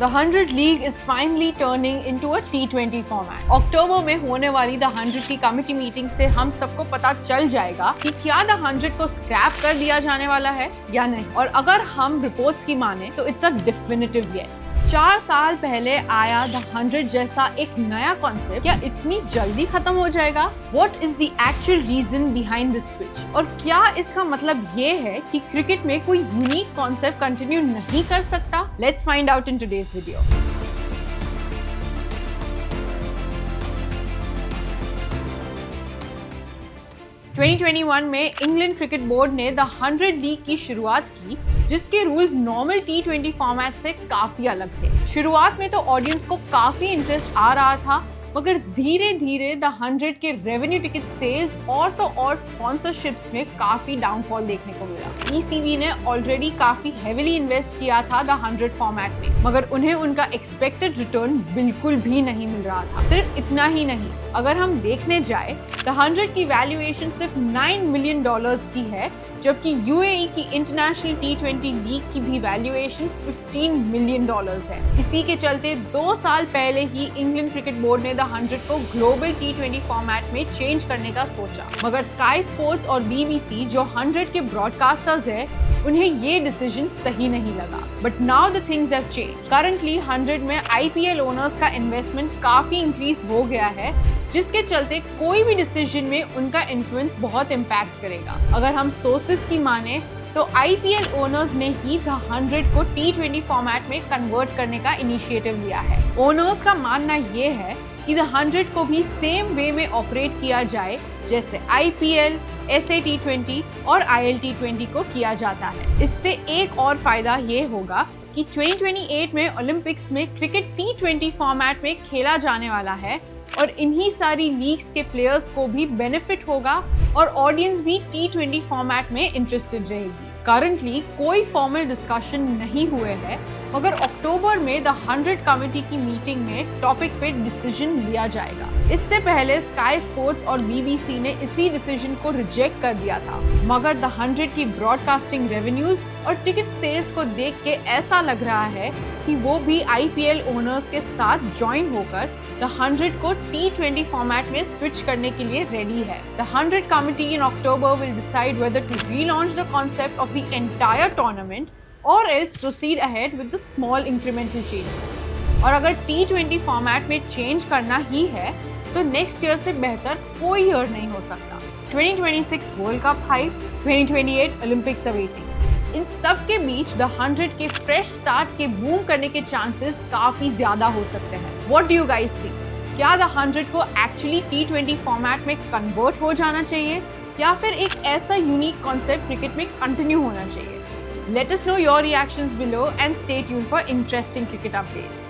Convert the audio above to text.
The 100 League is finally turning into a T20 format. अक्टूबर में होने वाली The 100 की कमिटी मीटिंग से हम सबको पता चल जाएगा कि क्या The 100 को स्क्रैप कर दिया जाने वाला है या नहीं। और अगर हम रिपोर्ट्स की माने तो इट्स अ डेफिनेटिव यस। 4 साल पहले आया The 100 जैसा एक नया कॉन्सेप्ट क्या इतनी जल्दी खत्म हो जाएगा? What is the actual reason behind this switch? और क्या इसका मतलब ये है कि क्रिकेट में कोई यूनिक कॉन्सेप्ट कंटिन्यू नहीं कर सकता? Let's find out in today's video. – 2021 में इंग्लैंड क्रिकेट बोर्ड ने The 100 लीग की शुरुआत की, जिसके रूल्स नॉर्मल T20 फॉर्मेट से काफी अलग थे। शुरुआत में तो ऑडियंस को काफी इंटरेस्ट आ रहा था, मगर धीरे धीरे The 100 के रेवेन्यू टिकट सेल्स और स्पॉन्सरशिप्स में काफी डाउनफॉल देखने को मिला। ECB ने ऑलरेडी काफी हेविली इन्वेस्ट किया था The 100 फॉर्मेट में, मगर उन्हें उनका एक्सपेक्टेड रिटर्न बिल्कुल भी नहीं मिल रहा था। सिर्फ इतना ही नहीं, अगर हम देखने जाए The 100 की वैल्यूएशन सिर्फ $9 मिलियन की है, जबकि UAE की इंटरनेशनल T20 लीग की भी वैल्यूएशन $15 मिलियन है। इसी के चलते 2 साल पहले ही इंग्लैंड क्रिकेट बोर्ड ने The 100 को ग्लोबल T20 फॉर्मेट में चेंज करने का सोचा, मगर स्काई स्पोर्ट्स और BBC जो 100 के ब्रॉडकास्टर्स है, उन्हें ये डिसीजन सही नहीं लगा। But now the things have change. Currently 100 में IPL ओनर्स का इन्वेस्टमेंट काफी इंक्रीज हो गया है, जिसके चलते कोई भी डिसीजन में उनका इन्फ्लुएंस बहुत इम्पैक्ट करेगा। अगर हम सोर्सेस की माने तो IPL ओनर्स ने ही The 100 को T20 फॉर्मेट में कन्वर्ट करने का इनिशिएटिव लिया है। ओनर्स का मानना ये है कि The 100 को भी सेम वे में ऑपरेट किया जाए जैसे IPL, SA T20 और IL T20 को किया जाता है। इससे एक और फायदा ये होगा कि 2028 में ओलंपिक्स में क्रिकेट T20 फॉर्मेट में खेला जाने वाला है और इन्हीं सारी लीग्स के प्लेयर्स को भी बेनिफिट होगा और ऑडियंस भी T20 फॉर्मेट में इंटरेस्टेड रहेगी। करंटली कोई फॉर्मल डिस्कशन नहीं हुए हैं, मगर अक्टूबर में The 100 कमेटी की मीटिंग में टॉपिक पे डिसीजन लिया जाएगा। इससे पहले स्काई स्पोर्ट्स और BBC ने इसी डिसीजन को रिजेक्ट कर दिया था, मगर The 100 की ब्रॉडकास्टिंग रेवेन्यूज और टिकट सेल्स को देख के ऐसा लग रहा है कि वो भी IPL ओनर्स के साथ ज्वाइन होकर The 100 को T20 फॉर्मेट में स्विच करने के लिए रेडी है। The 100 committee in October will decide whether to relaunch the concept of the entire tournament or else proceed ahead with the small incremental changes. और अगर T20 फॉर्मेट में change करना ही है तो नेक्स्ट ईयर से बेहतर कोई ईयर नहीं हो सकता। 2026 world cup hype, 2028 Olympics awaiting. इन सब के बीच The 100 के फ्रेश स्टार्ट के बूम करने के चांसेस काफी ज्यादा हो सकते हैं। What do you guys think? क्या The 100 को एक्चुअली T20 फॉर्मेट में कन्वर्ट हो जाना चाहिए या फिर एक ऐसा यूनिक कॉन्सेप्ट क्रिकेट में कंटिन्यू होना चाहिए? Let us know your reactions below and stay tuned for interesting cricket updates.